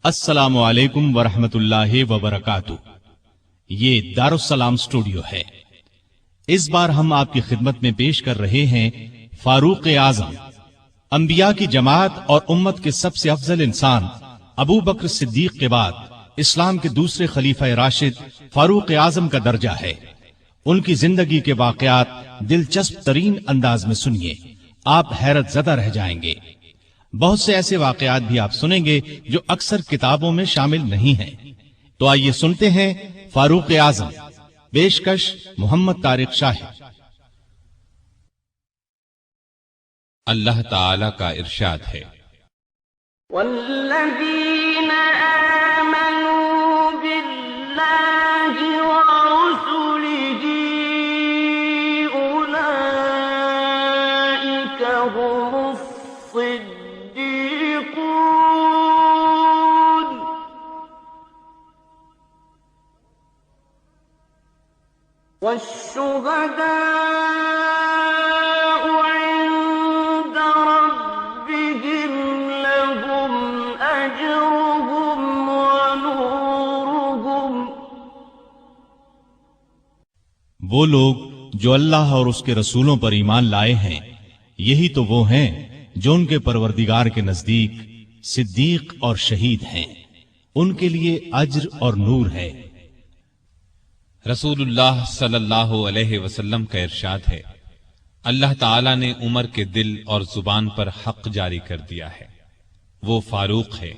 السلام علیکم ورحمۃ اللہ وبرکاتہ۔ یہ دارالسلام اسٹوڈیو ہے۔ اس بار ہم آپ کی خدمت میں پیش کر رہے ہیں فاروق اعظم، انبیاء کی جماعت اور امت کے سب سے افضل انسان ابو بکر صدیق کے بعد اسلام کے دوسرے خلیفہ راشد فاروق اعظم کا درجہ ہے۔ ان کی زندگی کے واقعات دلچسپ ترین انداز میں سنیے، آپ حیرت زدہ رہ جائیں گے۔ بہت سے ایسے واقعات بھی آپ سنیں گے جو اکثر کتابوں میں شامل نہیں ہیں۔ تو آئیے سنتے ہیں فاروق اعظم۔ پیشکش محمد طارق شاہ۔ اللہ تعالی کا ارشاد ہے، والذین آمنوا باللہ ورسلہ اولئک هم الصدیقون والشہداء عند ربهم لهم أجرهم ونورهم۔ وہ لوگ جو اللہ اور اس کے رسولوں پر ایمان لائے ہیں، یہی تو وہ ہیں جو ان کے پروردگار کے نزدیک صدیق اور شہید ہیں، ان کے لیے اجر اور نور ہے۔ رسول اللہ صلی اللہ علیہ وسلم کا ارشاد ہے، اللہ تعالی نے عمر کے دل اور زبان پر حق جاری کر دیا ہے۔ وہ فاروق ہے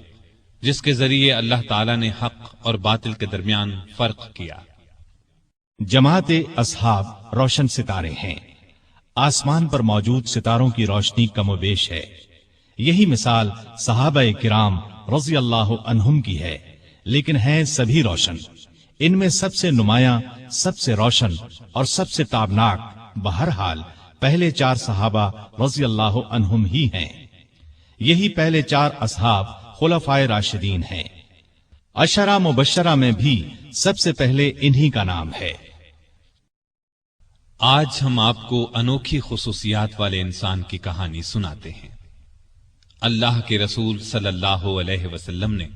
جس کے ذریعے اللہ تعالی نے حق اور باطل کے درمیان فرق کیا۔ جماعت اصحاب روشن ستارے ہیں، آسمان پر موجود ستاروں کی روشنی کم و بیش ہے۔ یہی مثال صحابہ کرام رضی اللہ عنہم کی ہے، لیکن ہیں سبھی روشن۔ ان میں سب سے نمایاں، سب سے روشن اور سب سے تابناک بہرحال پہلے 4 صحابہ رضی اللہ عنہم ہی ہیں۔ یہی پہلے 4 اصحاب خلفائے راشدین ہیں۔ عشرہ مبشرہ میں بھی سب سے پہلے انہی کا نام ہے۔ آج ہم آپ کو انوکھی خصوصیات والے انسان کی کہانی سناتے ہیں۔ اللہ کے رسول صلی اللہ علیہ وسلم نے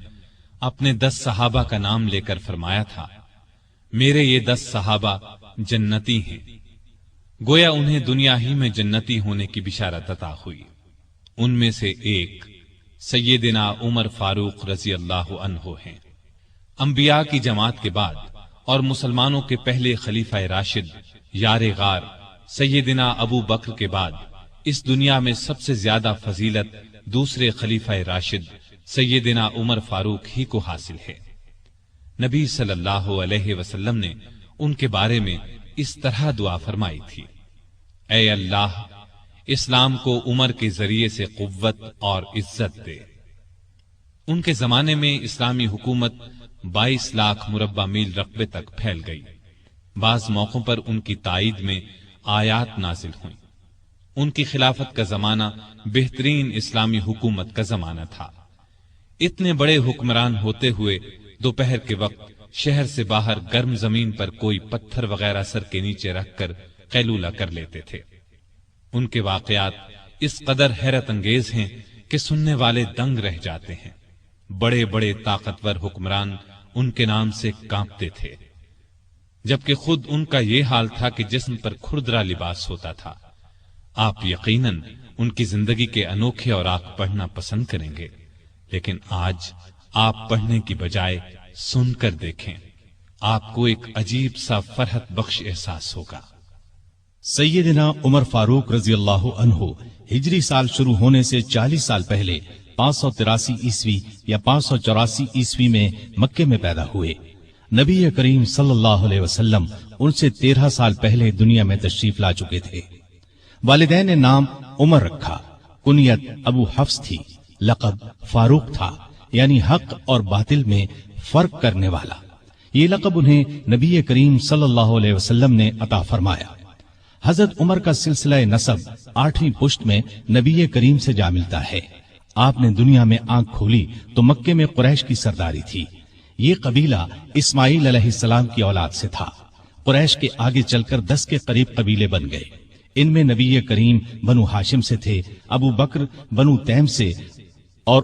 اپنے 10 صحابہ کا نام لے کر فرمایا تھا، میرے یہ 10 صحابہ جنتی ہیں۔ گویا انہیں دنیا ہی میں جنتی ہونے کی بشارت عطا ہوئی۔ ان میں سے ایک سیدنا عمر فاروق رضی اللہ عنہ ہیں۔ انبیاء کی جماعت کے بعد اور مسلمانوں کے پہلے خلیفہ راشد یار غار سیدنا ابو بکر کے بعد اس دنیا میں سب سے زیادہ فضیلت دوسرے خلیفہ راشد سیدنا عمر فاروق ہی کو حاصل ہے۔ نبی صلی اللہ علیہ وسلم نے ان کے بارے میں اس طرح دعا فرمائی تھی، اے اللہ اسلام کو عمر کے ذریعے سے قوت اور عزت دے۔ ان کے زمانے میں اسلامی حکومت 22 لاکھ مربع میل رقبے تک پھیل گئی۔ بعض موقعوں پر ان کی تائید میں آیات نازل ہوئیں۔ ان کی خلافت کا زمانہ بہترین اسلامی حکومت کا زمانہ تھا۔ اتنے بڑے حکمران ہوتے ہوئے دوپہر کے وقت شہر سے باہر گرم زمین پر کوئی پتھر وغیرہ سر کے نیچے رکھ کر قیلولہ کر لیتے تھے۔ ان کے واقعات اس قدر حیرت انگیز ہیں کہ سننے والے دنگ رہ جاتے ہیں۔ بڑے بڑے طاقتور حکمران ان کے نام سے کانپتے تھے، جبکہ خود ان کا یہ حال تھا کہ جسم پر کھردرا لباس ہوتا تھا۔ آپ یقیناً ان کی زندگی کے انوکھے اوراق پڑھنا پسند کریں گے، لیکن آج آپ پڑھنے کی بجائے سن کر دیکھیں، آپ کو ایک عجیب سا فرحت بخش احساس ہوگا۔ سیدنا عمر فاروق رضی اللہ عنہ ہجری سال شروع ہونے سے 40 سال پہلے 583 عیسوی یا 584 عیسوی میں مکے میں پیدا ہوئے۔ نبی کریم صلی اللہ علیہ وسلم ان سے 13 سال پہلے دنیا میں تشریف لا چکے تھے۔ والدین نے نام عمر رکھا، کنیت ابو حفص تھی، لقب فاروق تھا، یعنی حق اور باطل میں فرق کرنے والا۔ یہ لقب انہیں نبی کریم صلی اللہ علیہ وسلم نے عطا فرمایا۔ حضرت عمر کا سلسلہ نسب 8ویں پشت میں نبی کریم سے جا ملتا ہے۔ آپ نے دنیا میں آنکھ کھولی تو مکے میں قریش کی سرداری تھی۔ یہ قبیلہ اسماعیل علیہ السلام کی اولاد سے تھا۔ قریش کے آگے چل کر 10 کے قریب قبیلے بن گئے۔ ان میں نبی کریم بنو ہاشم سے تھے، ابو بکر بنو تیم سے اور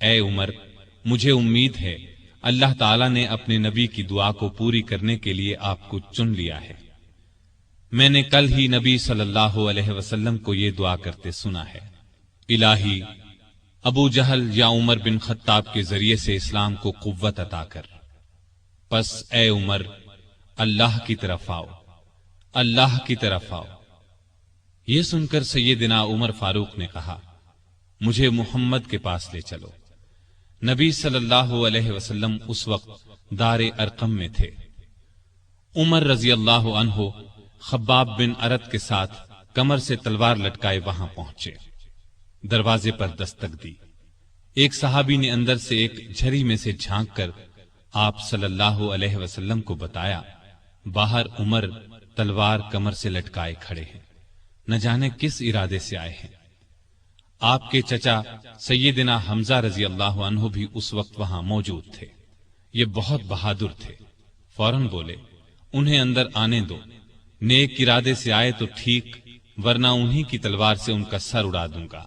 اے عمر، مجھے امید ہے اللہ تعالیٰ نے اپنے نبی کی دعا کو پوری کرنے کے لیے آپ کو چن لیا ہے۔ میں نے کل ہی نبی صلی اللہ علیہ وسلم کو یہ دعا کرتے سنا ہے، الہی ابو جہل یا عمر بن خطاب کے ذریعے سے اسلام کو قوت عطا کر۔ پس اے عمر، اللہ کی طرف آؤ، اللہ کی طرف آؤ۔ یہ سن کر سیدنا عمر فاروق نے کہا، مجھے محمد کے پاس لے چلو۔ نبی صلی اللہ علیہ وسلم اس وقت دار ارقم میں تھے۔ عمر رضی اللہ عنہ خباب بن ارت کے ساتھ کمر سے تلوار لٹکائے وہاں پہنچے۔ دروازے پر دستک دی۔ ایک صحابی نے اندر سے ایک جھری میں سے جھانک کر آپ صلی اللہ علیہ وسلم کو بتایا، باہر عمر تلوار کمر سے لٹکائے کھڑے ہیں، نہ جانے کس ارادے سے آئے ہیں۔ آپ کے چچا سیدنا حمزہ رضی اللہ عنہ بھی اس وقت وہاں موجود تھے۔ یہ بہت بہادر تھے، فوراً بولے، انہیں اندر آنے دو، نیک ارادے سے آئے تو ٹھیک، ورنہ انہی کی تلوار سے ان کا سر اڑا دوں گا۔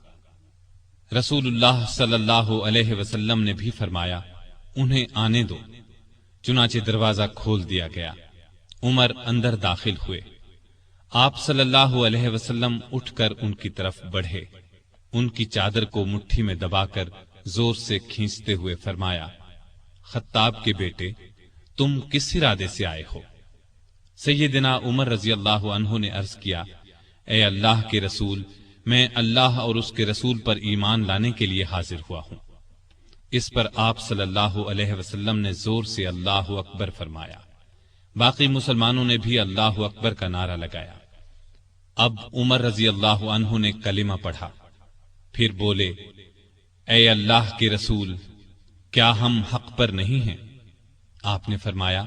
رسول اللہ صلی اللہ علیہ وسلم نے بھی فرمایا، انہیں آنے دو۔ چنانچہ دروازہ کھول دیا گیا۔ عمر اندر داخل ہوئے۔ آپ صلی اللہ علیہ وسلم اٹھ کر ان کی طرف بڑھے، ان کی چادر کو مٹھی میں دبا کر زور سے کھینچتے ہوئے فرمایا، خطاب کے بیٹے، تم کس ارادے سے آئے ہو؟ سیدنا عمر رضی اللہ عنہ نے عرض کیا، اے اللہ کے رسول، میں اللہ اور اس کے رسول پر ایمان لانے کے لیے حاضر ہوا ہوں۔ اس پر آپ صلی اللہ علیہ وسلم نے زور سے اللہ اکبر فرمایا۔ باقی مسلمانوں نے بھی اللہ اکبر کا نعرہ لگایا۔ اب عمر رضی اللہ عنہ نے کلمہ پڑھا، پھر بولے، اے اللہ کے رسول، کیا ہم حق پر نہیں ہیں؟ آپ نے فرمایا،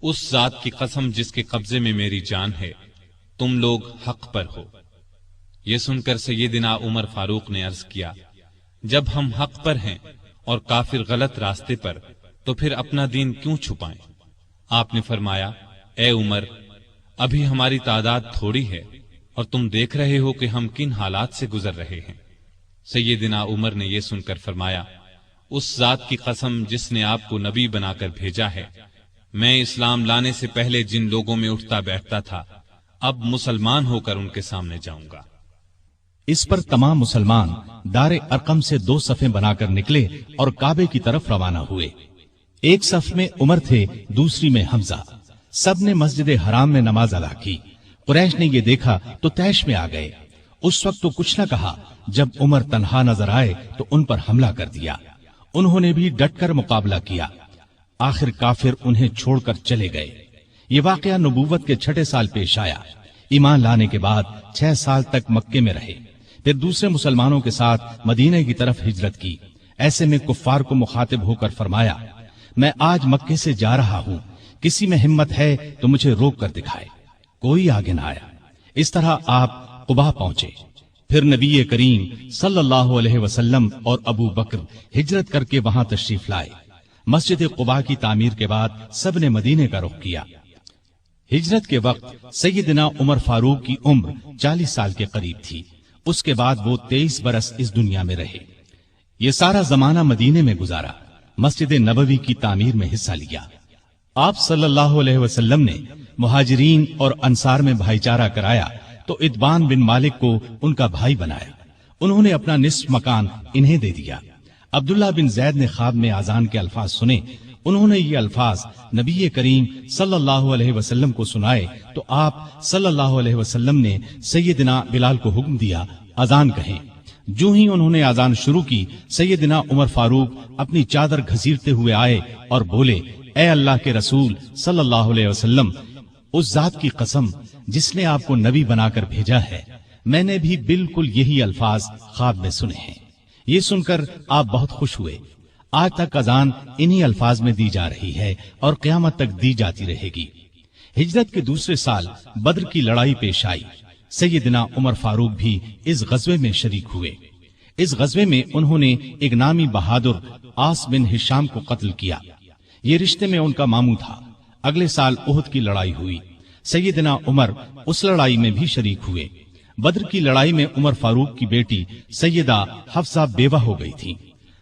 اس ذات کی قسم جس کے قبضے میں میری جان ہے، تم لوگ حق پر ہو۔ یہ سن کر سیدنا عمر فاروق نے عرض کیا، جب ہم حق پر ہیں اور کافر غلط راستے پر، تو پھر اپنا دین کیوں چھپائیں؟ آپ نے فرمایا، اے عمر، ابھی ہماری تعداد تھوڑی ہے اور تم دیکھ رہے ہو کہ ہم کن حالات سے گزر رہے ہیں۔ سیدنا عمر نے یہ سن کر فرمایا، اس ذات کی قسم جس نے آپ کو نبی بنا کر بھیجا ہے، میں اسلام لانے سے پہلے جن لوگوں میں اٹھتا بیٹھتا تھا، اب مسلمان ہو کر ان کے سامنے جاؤں گا۔ اس پر تمام مسلمان دار ارقم سے 2 صفیں بنا کر نکلے اور کعبے کی طرف روانہ ہوئے۔ ایک صف میں عمر تھے، دوسری میں حمزہ۔ سب نے مسجد حرام میں نماز ادا کی۔ قریش نے یہ دیکھا تو طیش میں آ گئے۔ اس وقت تو کچھ نہ کہا، جب عمر تنہا نظر آئے تو ان پر حملہ کر دیا۔ انہوں نے بھی ڈٹ کر مقابلہ کیا۔ آخر کافر انہیں چھوڑ کر چلے گئے۔ یہ واقعہ نبوت کے 6 سال پیش آیا۔ ایمان لانے کے بعد 6 سال تک مکے میں رہے، پھر دوسرے مسلمانوں کے ساتھ مدینے کی طرف ہجرت کی۔ ایسے میں کفار کو مخاطب ہو کر فرمایا، میں آج مکے سے جا رہا ہوں، کسی میں ہمت ہے تو مجھے روک کر دکھائے۔ کوئی آگے نہ آیا۔ اس طرح آپ قباء پہنچے۔ پھر نبی کریم صلی اللہ علیہ وسلم اور ابو بکر ہجرت کر کے وہاں تشریف لائے۔ مسجد قباء کی تعمیر کے بعد سب نے مدینے کا رخ کیا۔ ہجرت کے وقت سیدنا عمر فاروق کی عمر 40 سال کے قریب تھی۔ اس کے بعد وہ 23 برس اس دنیا میں رہے۔ یہ سارا زمانہ مدینے میں گزارا، مسجد نبوی کی تعمیر میں حصہ لیا۔ آپ صلی اللہ علیہ وسلم نے مہاجرین اور انصار میں بھائی چارہ کرایا تو ادبان بن مالک کو ان کا بھائی بنایا۔ انہوں نے اپنا نصف مکان انہیں دے دیا۔ عبداللہ بن زید نے خواب میں اذان کے الفاظ سنے۔ انہوں نے یہ الفاظ نبی کریم صلی اللہ علیہ وسلم کو سنائے تو آپ صلی اللہ علیہ وسلم نے سیدنا بلال کو حکم دیا، اذان کہیں۔ جو ہی انہوں نے اذان شروع کی، سیدنا عمر فاروق اپنی چادر گھسیٹتے ہوئے آئے اور بولے، اے اللہ کے رسول صلی اللہ علیہ وسلم، اس ذات کی قسم جس نے آپ کو نبی بنا کر بھیجا ہے، میں نے بھی بالکل یہی الفاظ خواب میں سنے ہیں۔ یہ سن کر آپ بہت خوش ہوئے۔ آج تک اذان انہی الفاظ میں دی جا رہی ہے اور قیامت تک دی جاتی رہے گی۔ ہجرت کے دوسرے سال بدر کی لڑائی پیش آئی۔ سیدنا عمر فاروق بھی اس غزوے میں شریک ہوئے۔ اس غزوے میں انہوں نے ایک نامی بہادر عاص بن ہشام کو قتل کیا۔ یہ رشتے میں ان کا ماموں تھا۔ اگلے سال احد کی لڑائی ہوئی۔ سیدنا عمر اس لڑائی میں بھی شریک ہوئے۔ بدر کی لڑائی میں عمر فاروق کی بیٹی سیدہ حفصہ بیوہ ہو گئی تھی۔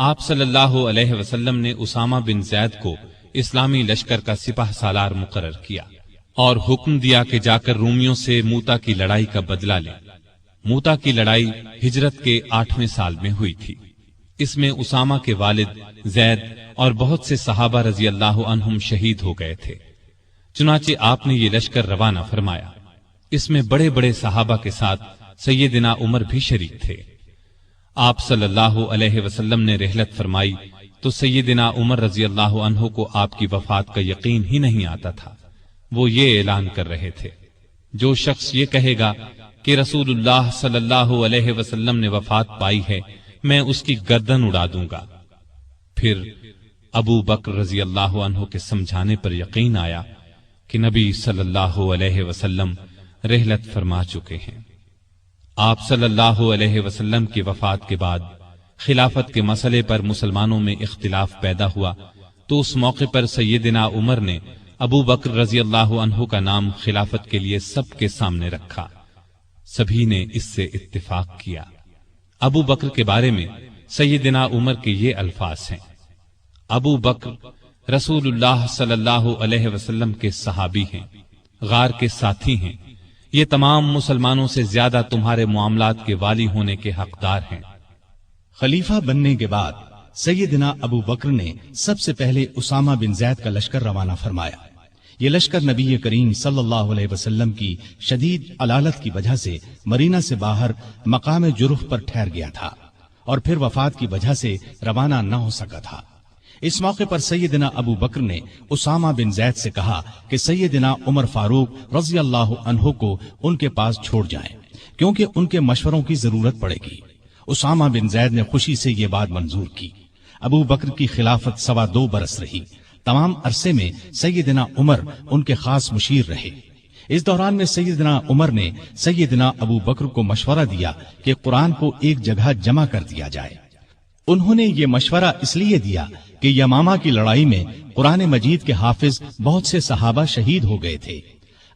آپ صلی اللہ علیہ وسلم نے اسامہ بن زید کو اسلامی لشکر کا سپاہ سالار مقرر کیا اور حکم دیا کہ جا کر رومیوں سے موتا کی لڑائی کا بدلہ لے۔ موتا کی لڑائی ہجرت کے 8ویں سال میں ہوئی تھی۔ اس میں اسامہ کے والد زید اور بہت سے صحابہ رضی اللہ عنہم شہید ہو گئے تھے۔ چنانچہ آپ نے یہ لشکر روانہ فرمایا۔ اس میں بڑے بڑے صحابہ کے ساتھ سیدنا عمر بھی شریک تھے۔ آپ صلی اللہ علیہ وسلم نے رحلت فرمائی تو سیدنا عمر رضی اللہ عنہ کو آپ کی وفات کا یقین ہی نہیں آتا تھا۔ وہ یہ اعلان کر رہے تھے، جو شخص یہ کہے گا کہ رسول اللہ صلی اللہ علیہ وسلم نے وفات پائی ہے، میں اس کی گردن اڑا دوں گا۔ پھر ابو بکر رضی اللہ عنہ کے سمجھانے پر یقین آیا کہ نبی صلی اللہ علیہ وسلم رحلت فرما چکے ہیں۔ آپ صلی اللہ علیہ وسلم کی وفات کے بعد خلافت کے مسئلے پر مسلمانوں میں اختلاف پیدا ہوا تو اس موقع پر سیدنا عمر نے ابو بکر رضی اللہ عنہ کا نام خلافت کے لیے سب کے سامنے رکھا۔ سبھی نے اس سے اتفاق کیا۔ ابو بکر کے بارے میں سیدنا عمر کے یہ الفاظ ہیں: ابو بکر رسول اللہ صلی اللہ علیہ وسلم کے صحابی ہیں، غار کے ساتھی ہیں، یہ تمام مسلمانوں سے زیادہ تمہارے معاملات کے والی ہونے کے حقدار ہیں۔ خلیفہ بننے کے بعد سیدنا ابو بکر نے سب سے پہلے اسامہ بن زید کا لشکر روانہ فرمایا۔ یہ لشکر نبی کریم صلی اللہ علیہ وسلم کی شدید علالت کی وجہ سے مدینہ سے باہر مقام جرف پر ٹھہر گیا تھا اور پھر وفات کی وجہ سے روانہ نہ ہو سکا تھا۔ اس موقع پر سیدنا ابو بکر نے اسامہ بن زید سے کہا کہ سیدنا عمر فاروق رضی اللہ عنہ کو ان کے پاس چھوڑ جائیں، کیونکہ ان کے مشوروں کی ضرورت پڑے گی۔ اسامہ بن زید نے خوشی سے یہ بات منظور کی۔ ابو بکر کی خلافت 2.25 برس رہی۔ تمام عرصے میں سیدنا عمر ان کے خاص مشیر رہے۔ اس دوران میں سیدنا عمر نے سیدنا ابو بکر کو مشورہ دیا کہ قرآن کو ایک جگہ جمع کر دیا جائے۔ انہوں نے یہ مشورہ اس لیے دیا کہ یمامہ کی لڑائی میں قرآن مجید کے حافظ بہت سے صحابہ شہید ہو گئے تھے۔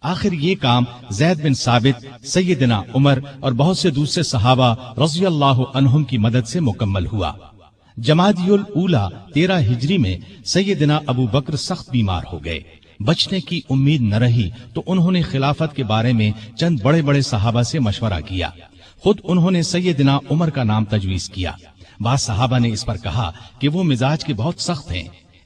آخر یہ کام زید بن ثابت، سیدنا عمر اور بہت سے دوسرے صحابہ رضی اللہ عنہم کی مدد سے مکمل ہوا۔ جمادی الاولی 13 ہجری میں سیدنا ابو بکر سخت بیمار ہو گئے۔ بچنے کی امید نہ رہی تو انہوں نے خلافت کے بارے میں چند بڑے بڑے صحابہ سے مشورہ کیا۔ خود انہوں نے سیدنا عمر کا نام تجویز کیا۔ بعض صحابہ نے اس پر کہا کہ وہ مزاج کے بہت سخت ہیں۔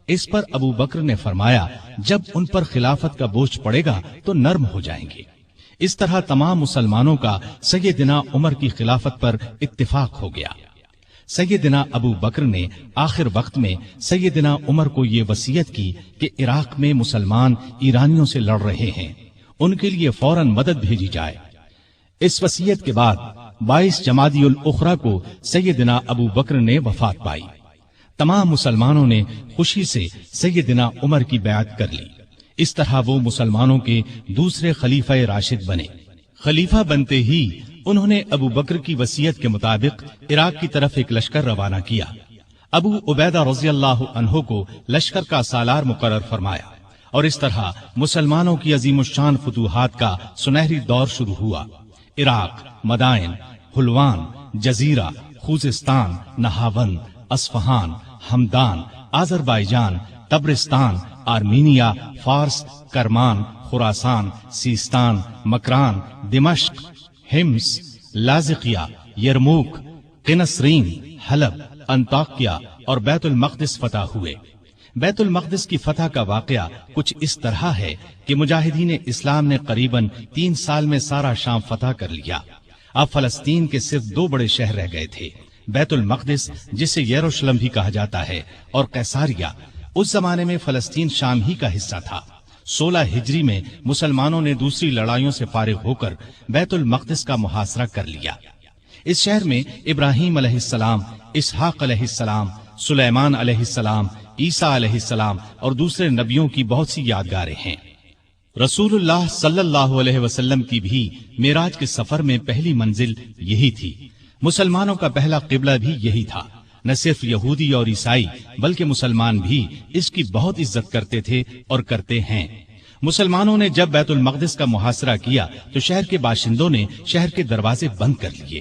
اس پر ابو بکر نے فرمایا، جب ان پر خلافت کا بوجھ پڑے گا تو نرم ہو جائیں گے۔ اس طرح تمام مسلمانوں کا سیدنا عمر کی خلافت پر اتفاق ہو گیا۔ سیدنا ابو بکر نے آخر وقت میں سیدنا عمر کو یہ وصیت کی کہ عراق میں مسلمان ایرانیوں سے لڑ رہے ہیں، ان کے لیے فوراً مدد بھیجی جائے۔ اس وصیت کے بعد 22 جمادی الاخری کو سیدنا ابو بکر نے وفات پائی۔ تمام مسلمانوں نے خوشی سے سیدنا عمر کی بیعت کر لی۔ اس طرح وہ مسلمانوں کے دوسرے خلیفہ راشد بنے۔ خلیفہ بنتے ہی انہوں نے ابو بکر کی وصیت کے مطابق عراق کی طرف ایک لشکر روانہ کیا۔ ابو عبیدہ رضی اللہ عنہ کو لشکر کا سالار مقرر فرمایا اور اس طرح مسلمانوں کی عظیم الشان فتوحات کا سنہری دور شروع ہوا۔ Iraq, Madain, Hulwan, Jazira, Khuzestan, Nahavand, Isfahan, Hamadan, Azerbaijan, Tabaristan, Armenia, Fars, Kerman, خراسان، سیستان، مکران، دمشق، ہمس، لازقیہ، یرموک، قنسرین، حلب، انطاکیہ اور بیت المقدس فتح ہوئے۔ بیت المقدس کی فتح کا واقعہ کچھ اس طرح ہے کہ مجاہدین اسلام نے قریباً 3 سال میں سارا شام فتح کر لیا۔ اب فلسطین کے صرف 2 بڑے شہر رہ گئے تھے، بیت المقدس جسے یروشلم بھی کہا جاتا ہے اور قیصاریہ۔ اس زمانے میں فلسطین شام ہی کا حصہ تھا۔ 16 ہجری میں مسلمانوں نے دوسری لڑائیوں سے فارغ ہو کر بیت المقدس کا محاصرہ کر لیا۔ اس شہر میں ابراہیم علیہ السلام، اسحاق علیہ السلام، سلیمان علیہ السلام، عیسیٰ علیہ السلام اور دوسرے نبیوں کی بہت سی یادگاریں ہیں۔ رسول اللہ صلی اللہ علیہ وسلم کی بھی معراج کے سفر میں پہلی منزل یہی تھی۔ مسلمانوں کا پہلا قبلہ بھی یہی تھا۔ نہ صرف یہودی اور عیسائی بلکہ مسلمان بھی اس کی بہت عزت کرتے تھے اور کرتے ہیں۔ مسلمانوں نے جب بیت المقدس کا محاصرہ کیا تو شہر کے باشندوں نے شہر کے دروازے بند کر لیے۔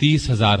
30,000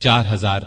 4000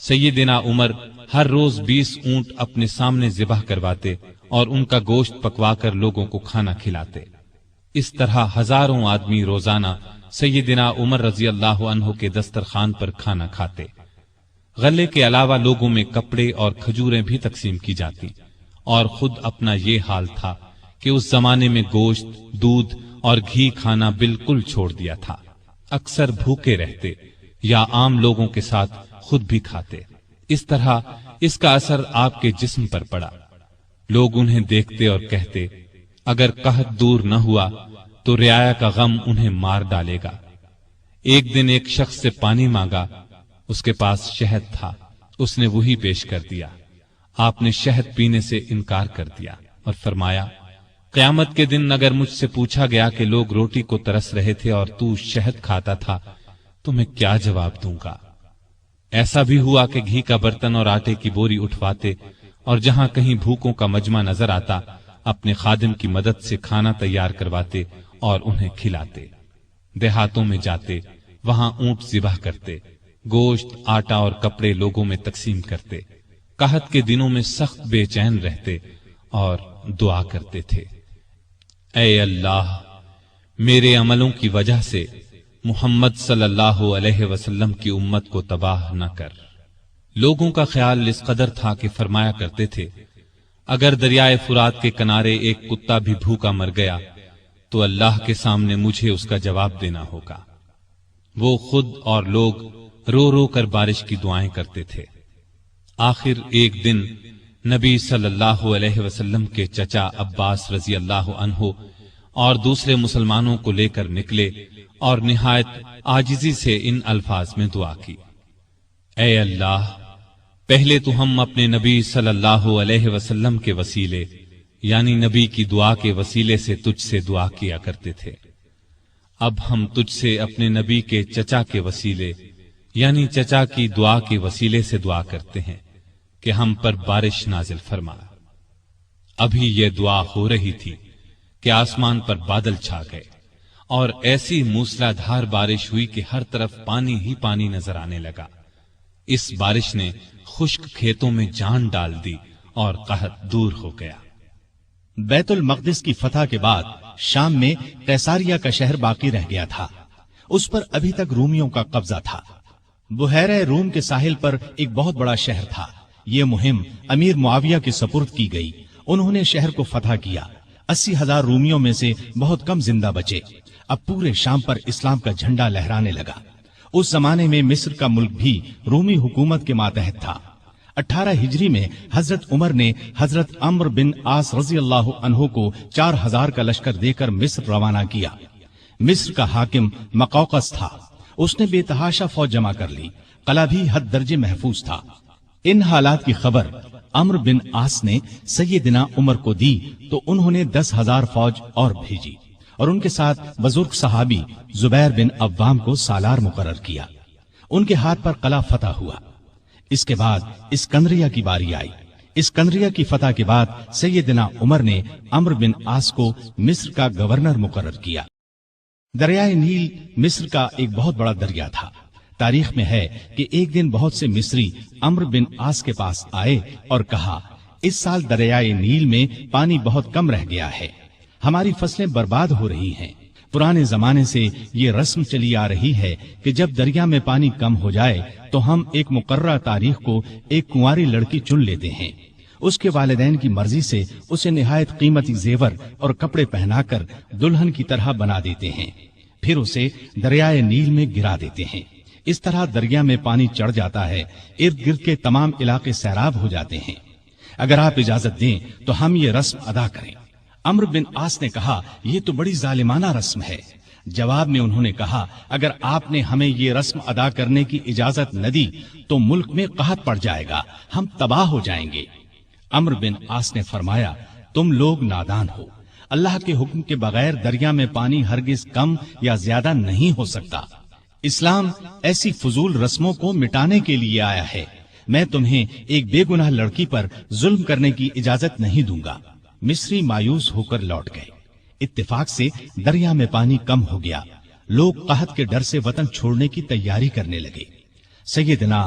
سیدنا عمر ہر روز 20 اونٹ اپنے سامنے ذبح کرواتے اور ان کا گوشت پکوا کر لوگوں کو کھانا کھلاتے۔ اس طرح ہزاروں آدمی روزانہ سیدنا عمر رضی اللہ عنہ کے دسترخوان پر کھانا کھاتے۔ غلے کے علاوہ لوگوں میں کپڑے اور کھجوریں بھی تقسیم کی جاتی، اور خود اپنا یہ حال تھا کہ اس زمانے میں گوشت، دودھ اور گھی کھانا بالکل چھوڑ دیا تھا۔ اکثر بھوکے رہتے یا عام لوگوں کے ساتھ خود بھی کھاتے۔ اس طرح اس کا اثر آپ کے جسم پر پڑا۔ لوگ انہیں دیکھتے اور کہتے، اگر قحط دور نہ ہوا تو رعایا کا غم انہیں مار ڈالے گا۔ ایک دن ایک شخص سے پانی مانگا، اس کے پاس شہد تھا، اس نے وہی پیش کر دیا۔ آپ نے شہد پینے سے انکار کر دیا اور فرمایا، قیامت کے دن اگر مجھ سے پوچھا گیا کہ لوگ روٹی کو ترس رہے تھے اور تو شہد کھاتا تھا تو میں کیا جواب دوں گا؟ ایسا بھی ہوا کہ گھی کا برتن اور آٹے کی بوری اٹھواتے اور جہاں کہیں بھوکوں کا مجمع نظر آتا اپنے خادم کی مدد سے کھانا تیار کرواتے اور انہیں کھلاتے۔ دیہاتوں میں جاتے، وہاں اونٹ ذبح کرتے، گوشت، آٹا اور کپڑے لوگوں میں تقسیم کرتے۔ قحط کے دنوں میں سخت بے چین رہتے اور دعا کرتے تھے، اے اللہ، میرے عملوں کی وجہ سے محمد صلی اللہ علیہ وسلم کی امت کو تباہ نہ کر۔ لوگوں کا خیال اس قدر تھا کہ فرمایا کرتے تھے، اگر دریائے فرات کے کنارے ایک کتا بھی بھوکا مر گیا تو اللہ کے سامنے مجھے اس کا جواب دینا ہوگا۔ وہ خود اور لوگ رو رو کر بارش کی دعائیں کرتے تھے۔ آخر ایک دن نبی صلی اللہ علیہ وسلم کے چچا عباس رضی اللہ عنہ اور دوسرے مسلمانوں کو لے کر نکلے اور نہایت عاجزی سے ان الفاظ میں دعا کی، اے اللہ، پہلے تو ہم اپنے نبی صلی اللہ علیہ وسلم کے وسیلے یعنی نبی کی دعا کے وسیلے سے تجھ سے دعا کیا کرتے تھے، اب ہم تجھ سے اپنے نبی کے چچا کے وسیلے یعنی چچا کی دعا کے وسیلے سے دعا کرتے ہیں کہ ہم پر بارش نازل فرما۔ ابھی یہ دعا ہو رہی تھی کہ آسمان پر بادل چھا گئے اور ایسی موسلا دھار بارش ہوئی کہ ہر طرف پانی ہی پانی نظر آنے لگا۔ اس بارش نے خشک کھیتوں میں جان ڈال دی اور قحط دور ہو گیا۔ بیت المقدس کی فتح کے بعد شام میں قیصاریہ کا شہر باقی رہ گیا تھا، اس پر ابھی تک رومیوں کا قبضہ تھا۔ بحیرہ روم کے ساحل پر ایک بہت بڑا شہر تھا۔ یہ مہم امیر معاویہ کے سپرد کی گئی، انہوں نے شہر کو فتح کیا۔ 80,000 رومیوں میں سے بہت کم زندہ بچے۔ اب پورے شام پر اسلام کا جھنڈا لہرانے لگا۔ اس زمانے میں مصر کا ملک بھی رومی حکومت کے ماتحت تھا۔ 18 ہجری میں حضرت عمر نے حضرت عمرو بن عاص رضی اللہ عنہ کو 4000 کا لشکر دے کر مصر روانہ کیا۔ مصر کا حاکم مقوقس تھا، اس نے بے تحاشا فوج جمع کر لی، قلعہ بھی حد درجے محفوظ تھا۔ ان حالات کی خبر عمرو بن عاص نے سیدنا عمر کو دی تو انہوں نے 10,000 فوج اور بھیجی اور ان کے ساتھ بزرگ صحابی زبیر بن عوام کو سالار مقرر کیا۔ ان کے ہاتھ پر قلعہ فتح ہوا۔ اس کے بعد اسکندریہ کی باری آئی۔ اسکندریہ کی فتح کے بعد سیدنا عمر نے عمرو بن عاص کو مصر کا گورنر مقرر کیا۔ دریائے نیل مصر کا ایک بہت بڑا دریا تھا۔ تاریخ میں ہے کہ ایک دن بہت سے مصری عمرو بن عاص کے پاس آئے اور کہا، اس سال دریائے نیل میں پانی بہت کم رہ گیا ہے، ہماری فصلیں برباد ہو رہی ہیں۔ پرانے زمانے سے یہ رسم چلی آ رہی ہے کہ جب دریا میں پانی کم ہو جائے تو ہم ایک مقررہ تاریخ کو ایک کنواری لڑکی چن لیتے ہیں، اس کے والدین کی مرضی سے اسے نہایت قیمتی زیور اور کپڑے پہنا کر دلہن کی طرح بنا دیتے ہیں، پھر اسے دریائے نیل میں گرا دیتے ہیں۔ اس طرح دریا میں پانی چڑھ جاتا ہے، ارد گرد کے تمام علاقے سیراب ہو جاتے ہیں۔ اگر آپ اجازت دیں تو ہم یہ رسم ادا کریں۔ عمرو بن عاص نے کہا، یہ تو بڑی ظالمانہ رسم ہے۔ جواب میں انہوں نے کہا، اگر آپ نے ہمیں یہ رسم ادا کرنے کی اجازت نہ دی تو ملک میں قحط پڑ جائے گا، ہم تباہ ہو جائیں گے۔ عمرو بن عاص نے فرمایا، تم لوگ نادان ہو، اللہ کے حکم کے بغیر دریا میں پانی ہرگز کم یا زیادہ نہیں ہو سکتا۔ اسلام ایسی فضول رسموں کو مٹانے کے لیے آیا ہے۔ میں تمہیں ایک بے گناہ لڑکی پر ظلم کرنے کی اجازت نہیں دوں گا۔ مصری مایوس ہو کر لوٹ گئے۔ اتفاق سے دریا میں پانی کم ہو گیا، لوگ قحط کے ڈر سے وطن چھوڑنے کی تیاری کرنے لگے۔ سیدنا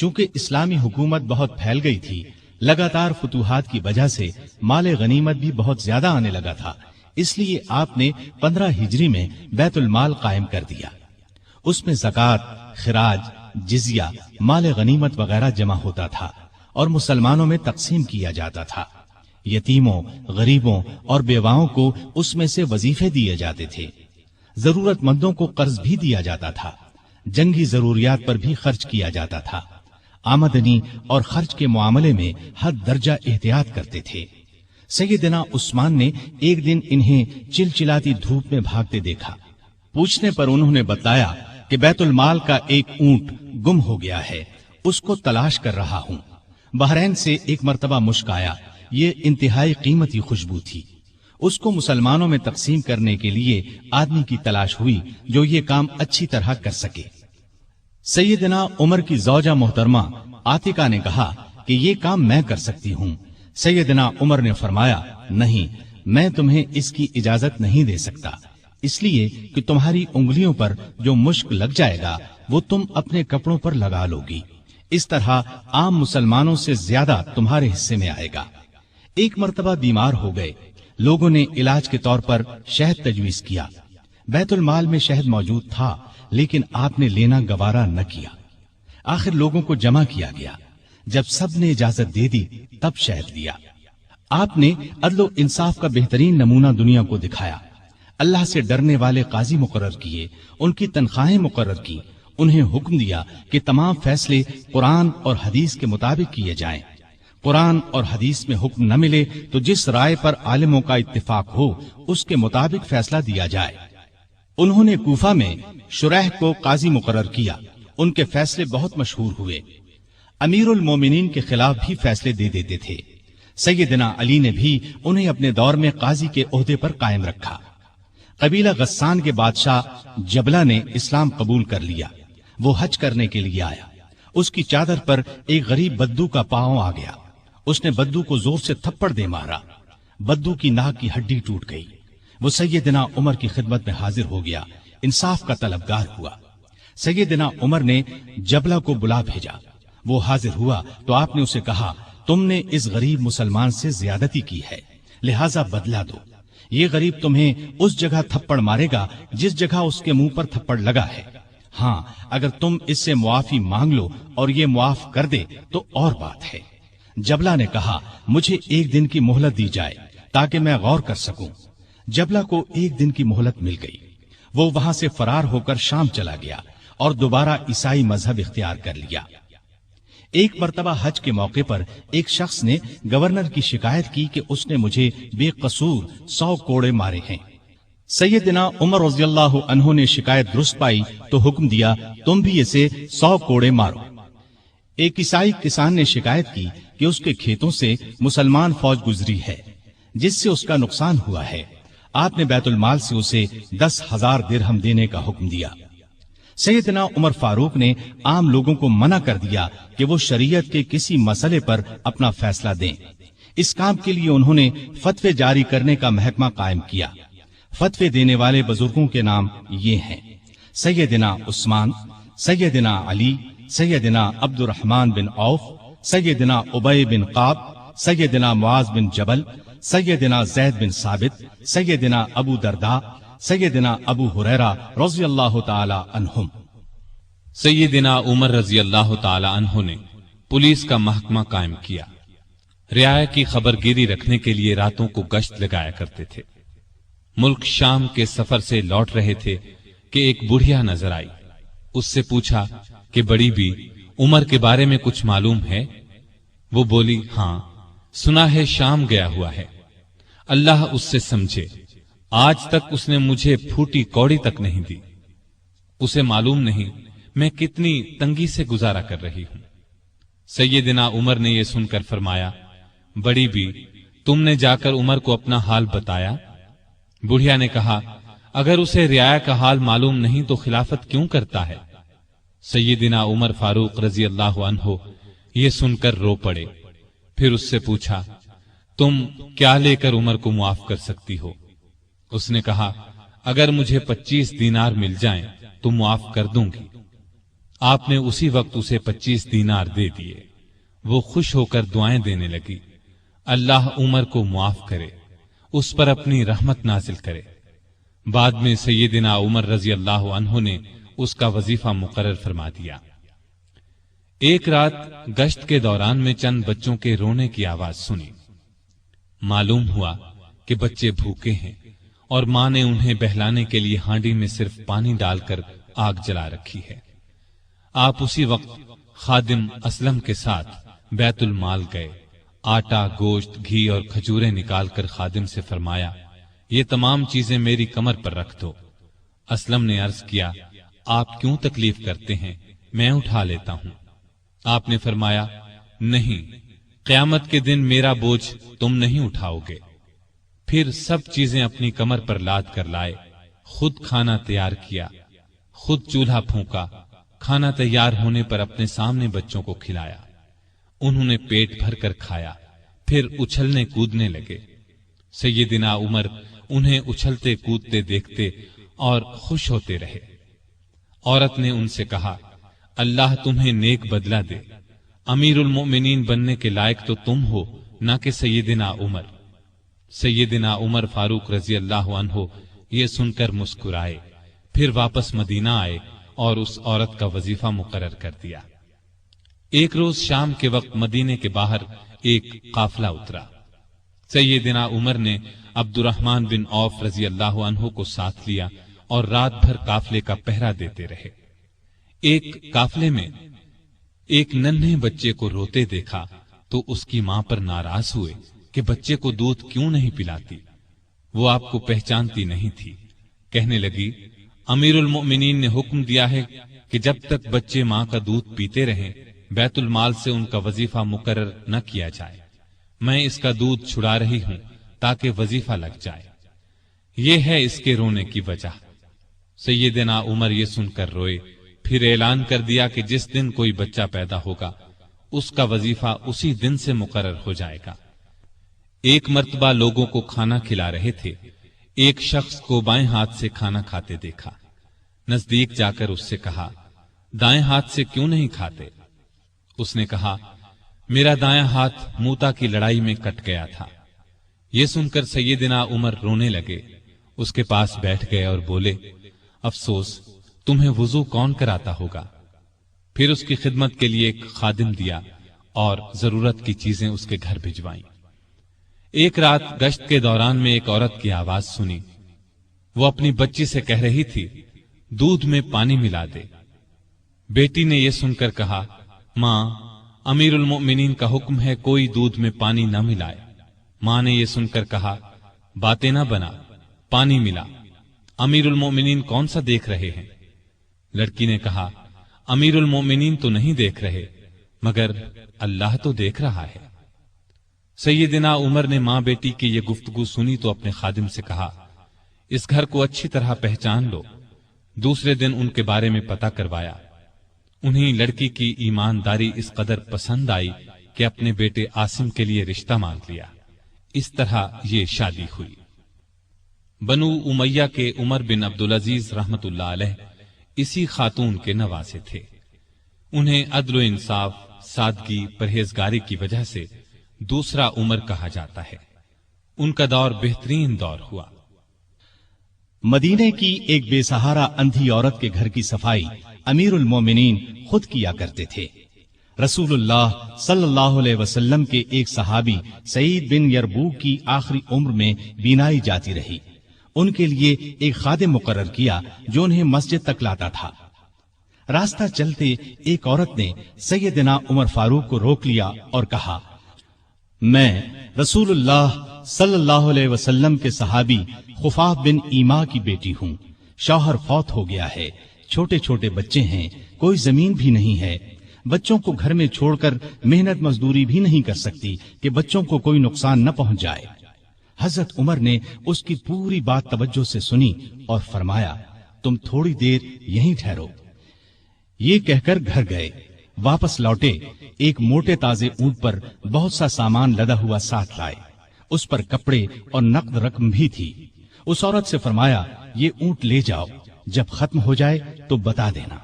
چونکہ اسلامی حکومت بہت پھیل گئی تھی، لگاتار فتوحات کی وجہ سے مال غنیمت بھی بہت زیادہ آنے لگا تھا، اس لیے آپ نے 15 ہجری میں بیت المال قائم کر دیا۔ اس میں زکوٰۃ، خراج، جزیہ، مال غنیمت وغیرہ جمع ہوتا تھا اور مسلمانوں میں تقسیم کیا جاتا تھا۔ یتیموں، غریبوں اور بیواؤں کو اس میں سے وظیفے دیے جاتے تھے۔ ضرورت مندوں کو قرض بھی دیا جاتا تھا۔ جنگی ضروریات پر بھی خرچ کیا جاتا تھا۔ آمدنی اور خرچ کے معاملے میں حد درجہ احتیاط کرتے تھے۔ سیدنا عثمان نے ایک دن انہیں چلچلاتی دھوپ میں بھاگتے دیکھا۔ پوچھنے پر انہوں نے بتایا کہ بیت المال کا ایک اونٹ گم ہو گیا ہے، اس کو تلاش کر رہا ہوں۔ بحرین سے ایک مرتبہ مشک آیا، یہ انتہائی قیمتی خوشبو تھی۔ اس کو مسلمانوں میں تقسیم کرنے کے لیے آدمی کی تلاش ہوئی جو یہ کام اچھی طرح کر سکے۔ سیدنا عمر کی زوجہ محترمہ عاتقہ نے کہا کہ یہ کام میں کر سکتی ہوں۔ سیدنا عمر نے فرمایا، نہیں، میں تمہیں اس کی اجازت نہیں دے سکتا، اس لیے کہ تمہاری انگلیوں پر جو مشک لگ جائے گا وہ تم اپنے کپڑوں پر لگا لو گی، اس طرح عام مسلمانوں سے زیادہ تمہارے حصے میں آئے گا۔ ایک مرتبہ بیمار ہو گئے، لوگوں نے علاج کے طور پر شہد تجویز کیا۔ بیت المال میں شہد موجود تھا لیکن آپ نے لینا گوارا نہ کیا۔ آخر لوگوں کو جمع کیا گیا، جب سب نے اجازت دے دی تب شہد دیا۔ آپ نے عدل و انصاف کا بہترین نمونہ دنیا کو دکھایا۔ اللہ سے ڈرنے والے قاضی مقرر کیے، ان کی تنخواہیں مقرر کی، انہیں حکم دیا کہ تمام فیصلے قرآن اور حدیث کے مطابق کیے جائیں۔ قرآن اور حدیث میں حکم نہ ملے تو جس رائے پر عالموں کا اتفاق ہو اس کے مطابق فیصلہ دیا جائے۔ انہوں نے کوفہ میں شریح کو قاضی مقرر کیا، ان کے فیصلے بہت مشہور ہوئے۔ امیر المومنین کے خلاف بھی فیصلے دے دیتے تھے۔ سیدنا علی نے بھی انہیں اپنے دور میں قاضی کے عہدے پر قائم رکھا۔ قبیلہ غسان کے بادشاہ جبلہ نے اسلام قبول کر لیا۔ وہ حج کرنے کے لیے آیا، اس کی چادر پر ایک غریب بدو کا پاؤں آ گیا۔ اس نے بدو کو زور سے تھپڑ دے مارا، بدو کی ناک کی ہڈی ٹوٹ گئی۔ وہ سیدنا عمر کی خدمت میں حاضر ہو گیا، انصاف کا طلبگار ہوا۔ سیدنا عمر نے جبلہ کو بلا بھیجا، وہ حاضر ہوا تو آپ نے اسے کہا، تم نے اس غریب مسلمان سے زیادتی کی ہے، لہذا بدلہ دو۔ یہ غریب تمہیں اس جگہ تھپڑ مارے گا جس جگہ اس کے منہ پر تھپڑ لگا ہے۔ ہاں، اگر تم اس سے معافی مانگ لو اور یہ معاف کر دے تو اور بات ہے۔ جبلہ نے کہا، مجھے ایک دن کی مہلت دی جائے تاکہ میں غور کر سکوں۔ جبلہ کو ایک دن کی مہلت مل گئی۔ وہ وہاں سے فرار ہو کر شام چلا گیا اور دوبارہ عیسائی مذہب اختیار کر لیا۔ ایک مرتبہ حج کے موقع پر ایک شخص نے گورنر کی شکایت کی کہ اس نے مجھے بے قصور 100 کوڑے مارے ہیں۔ سیدنا عمر رضی اللہ عنہ نے شکایت درست پائی تو حکم دیا، تم بھی اسے 100 کوڑے مارو۔ ایک عیسائی کسان نے شکایت کی کہ اس کے کھیتوں سے مسلمان فوج گزری ہے جس سے اس کا نقصان ہوا ہے۔ آپ نے بیت المال سے اسے 10,000 درہم دینے کا حکم دیا۔ سیدنا عمر فاروق نے عام لوگوں کو منع کر دیا کہ وہ شریعت کے کسی مسئلے پر اپنا فیصلہ دیں۔ اس کام کے لیے انہوں نے فتوے جاری کرنے کا محکمہ قائم کیا۔ فتوے دینے والے بزرگوں کے نام یہ ہیں: سیدنا عثمان، سیدنا علی، سیدنا عبد الرحمن بن عوف، سیدنا ابی بن قعب، سیدنا معاذ بن جبل، سیدنا زید بن ثابت، سیدنا ابو درداء، سیدنا ابو ہریرہ رضی اللہ تعالی عنہم۔ سیدنا عمر رضی اللہ تعالی عنہ نے پولیس کا محکمہ قائم کیا۔ رعایا کی خبر گیری رکھنے کے لیے راتوں کو گشت لگایا کرتے تھے۔ ملک شام کے سفر سے لوٹ رہے تھے کہ ایک بڑھیا نظر آئی۔ اس سے پوچھا کہ بڑی بھی عمر کے بارے میں کچھ معلوم ہے؟ وہ بولی، ہاں، سنا ہے شام گیا ہوا ہے، اللہ اس سے سمجھے، آج تک اس نے مجھے پھوٹی کوڑی تک نہیں دی، اسے معلوم نہیں میں کتنی تنگی سے گزارا کر رہی ہوں۔ سیدنا عمر نے یہ سن کر فرمایا، بڑی بھی تم نے جا کر عمر کو اپنا حال بتایا؟ بڑھیا نے کہا، اگر اسے رعایا کا حال معلوم نہیں تو خلافت کیوں کرتا ہے؟ سیدنا عمر فاروق رضی اللہ عنہ یہ سن کر رو پڑے۔ پھر اس سے پوچھا، تم کیا لے کر عمر کو معاف کر سکتی ہو؟ اس نے کہا، اگر مجھے 25 دینار مل جائیں تو معاف کر دوں گی۔ آپ نے اسی وقت اسے 25 دینار دے دیے۔ وہ خوش ہو کر دعائیں دینے لگی، اللہ عمر کو معاف کرے، اس پر اپنی رحمت نازل کرے۔ بعد میں سیدنا عمر رضی اللہ عنہ نے اس کا وظیفہ مقرر فرما دیا۔ ایک رات گشت کے دوران میں چند بچوں کے رونے کی آواز سنی۔ معلوم ہوا کہ بچے بھوکے ہیں اور ماں نے انہیں بہلانے کے لیے ہانڈی میں صرف پانی ڈال کر آگ جلا رکھی ہے۔ آپ اسی وقت خادم اسلم کے ساتھ بیت المال گئے، آٹا، گوشت، گھی اور کھجوریں نکال کر خادم سے فرمایا، یہ تمام چیزیں میری کمر پر رکھ دو۔ اسلم نے عرض کیا، آپ کیوں تکلیف کرتے ہیں، میں اٹھا لیتا ہوں۔ آپ نے فرمایا، نہیں، قیامت کے دن میرا بوجھ تم نہیں اٹھاؤ گے۔ پھر سب چیزیں اپنی کمر پر لاد کر لائے، خود کھانا تیار کیا، خود چولہا پھونکا، کھانا تیار ہونے پر اپنے سامنے بچوں کو کھلایا۔ انہوں نے پیٹ بھر کر کھایا، پھر اچھلنے کودنے لگے۔ سیدنا عمر انہیں اچھلتے کودتے دیکھتے اور خوش ہوتے رہے۔ عورت نے ان سے کہا، اللہ تمہیں نیک بدلہ دے، امیر المؤمنین بننے کے لائق تو تم ہو، نہ کہ سیدنا عمر۔ سیدنا عمر فاروق رضی اللہ عنہ یہ سن کر مسکرائے، پھر واپس مدینہ آئے اور اس عورت کا وظیفہ مقرر کر دیا۔ ایک روز شام کے وقت مدینے کے باہر ایک قافلہ اترا۔ سیدنا عمر نے عبد الرحمن بن عوف رضی اللہ عنہ کو ساتھ لیا اور رات بھر قافلے کا پہرا دیتے رہے۔ ایک قافلے میں ایک ننھے بچے کو روتے دیکھا تو اس کی ماں پر ناراض ہوئے کہ بچے کو دودھ کیوں نہیں پلاتی۔ وہ آپ کو پہچانتی نہیں تھی، کہنے لگی، امیر المؤمنین نے حکم دیا ہے کہ جب تک بچے ماں کا دودھ پیتے رہیں بیت المال سے ان کا وظیفہ مقرر نہ کیا جائے۔ میں اس کا دودھ چھڑا رہی ہوں تاکہ وظیفہ لگ جائے۔ یہ ہے اس کے رونے کی وجہ۔ سیدنا عمر یہ سن کر روئے، پھر اعلان کر دیا کہ جس دن کوئی بچہ پیدا ہوگا اس کا وظیفہ اسی دن سے مقرر ہو جائے گا۔ ایک مرتبہ لوگوں کو کھانا کھلا رہے تھے، ایک شخص کو بائیں ہاتھ سے کھانا کھاتے دیکھا۔ نزدیک جا کر اس سے کہا، دائیں ہاتھ سے کیوں نہیں کھاتے؟ اس نے کہا، میرا دایاں ہاتھ موتا کی لڑائی میں کٹ گیا تھا۔ یہ سن کر سیدنا عمر رونے لگے، اس کے پاس بیٹھ گئے اور بولے، افسوس، تمہیں وضو کون کراتا ہوگا؟ پھر اس کی خدمت کے لیے ایک خادم دیا اور ضرورت کی چیزیں اس کے گھر بھجوائیں۔ ایک رات گشت کے دوران میں ایک عورت کی آواز سنی۔ وہ اپنی بچی سے کہہ رہی تھی، دودھ میں پانی ملا دے۔ بیٹی نے یہ سن کر کہا، ماں، امیر المؤمنین کا حکم ہے کوئی دودھ میں پانی نہ ملائے۔ ماں نے یہ سن کر کہا، باتیں نہ بنا، پانی ملا۔ امیر المؤمنین کون سا دیکھ رہے ہیں؟ لڑکی نے کہا، امیر المؤمنین تو نہیں دیکھ رہے، مگر اللہ تو دیکھ رہا ہے۔ سیدنا عمر نے ماں بیٹی کی یہ گفتگو سنی تو اپنے خادم سے کہا، اس گھر کو اچھی طرح پہچان لو۔ دوسرے دن ان کے بارے میں پتہ کروایا۔ انہیں لڑکی کی ایمانداری اس قدر پسند آئی کہ اپنے بیٹے عاصم کے لیے رشتہ مانگ لیا۔ اس طرح یہ شادی ہوئی۔ بنو امیہ کے عمر بن عبدالعزیز رحمت اللہ علیہ اسی خاتون کے نواسے تھے۔ انہیں عدل و انصاف، سادگی، پرہیزگاری کی وجہ سے دوسرا عمر کہا جاتا ہے۔ ان کا دور بہترین دور ہوا۔ مدینے کی ایک بے سہارا اندھی عورت کے گھر کی صفائی امیر المومنین خود کیا کرتے تھے۔ رسول اللہ صلی اللہ علیہ وسلم کے ایک صحابی سعید بن یربوک کی آخری عمر میں بینائی جاتی رہی۔ ان کے لیے ایک خادم مقرر کیا جو انہیں مسجد تک لاتا تھا۔ راستہ چلتے ایک عورت نے سیدنا عمر فاروق کو روک لیا اور کہا، میں رسول اللہ صلی اللہ علیہ وسلم کے صحابی خفاف بن ایما کی بیٹی ہوں۔ شوہر فوت ہو گیا ہے، چھوٹے چھوٹے بچے ہیں، کوئی زمین بھی نہیں ہے۔ بچوں کو گھر میں چھوڑ کر محنت مزدوری بھی نہیں کر سکتی کہ بچوں کو کوئی نقصان نہ پہنچ جائے۔ حضرت عمر نے اس کی پوری بات توجہ سے سنی اور فرمایا، تم تھوڑی دیر یہیں ٹھہرو۔ یہ کہہ کر گھر گئے۔ واپس لوٹے، ایک موٹے تازے اونٹ پر بہت سا سامان لدا ہوا ساتھ لائے۔ اس پر کپڑے اور نقد رقم بھی تھی۔ اس عورت سے فرمایا، یہ اونٹ لے جاؤ، جب ختم ہو جائے تو بتا دینا۔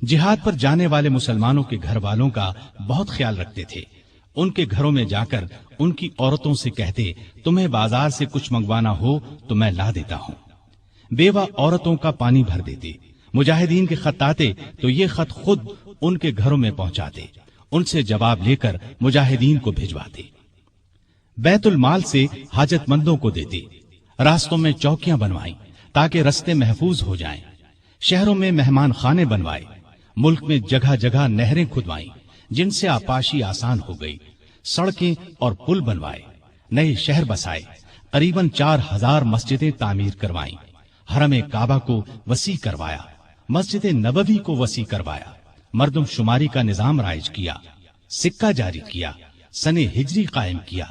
جہاد پر جانے والے مسلمانوں کے گھر والوں کا بہت خیال رکھتے تھے. ان کے گھروں میں جا کر ان کی عورتوں سے کہتے تمہیں بازار سے کچھ منگوانا ہو تو میں لا دیتا ہوں. بیوہ عورتوں کا پانی بھر دیتے. مجاہدین کے خط آتے تو یہ خط خود ان کے گھروں میں پہنچاتے، ان سے جواب لے کر مجاہدین کو بھجواتے. بیت المال سے حاجت مندوں کو دیتے. راستوں میں چوکیاں بنوائیں تاکہ رستے محفوظ ہو جائیں. شہروں میں مہمان خانے بنوائے. ملک میں جگہ جگہ نہریں کھدوائیں جن سے آپاشی آسان ہو گئی. سڑکیں اور پل بنوائے. نئے شہر بسائے. قریباً 4000 مسجدیں تعمیر کروائیں. حرم کعبہ کو وسیع کروایا. مسجد نبوی کو وسیع کروایا. مردم شماری کا نظام رائج کیا. سکہ جاری کیا. سن ہجری قائم کیا.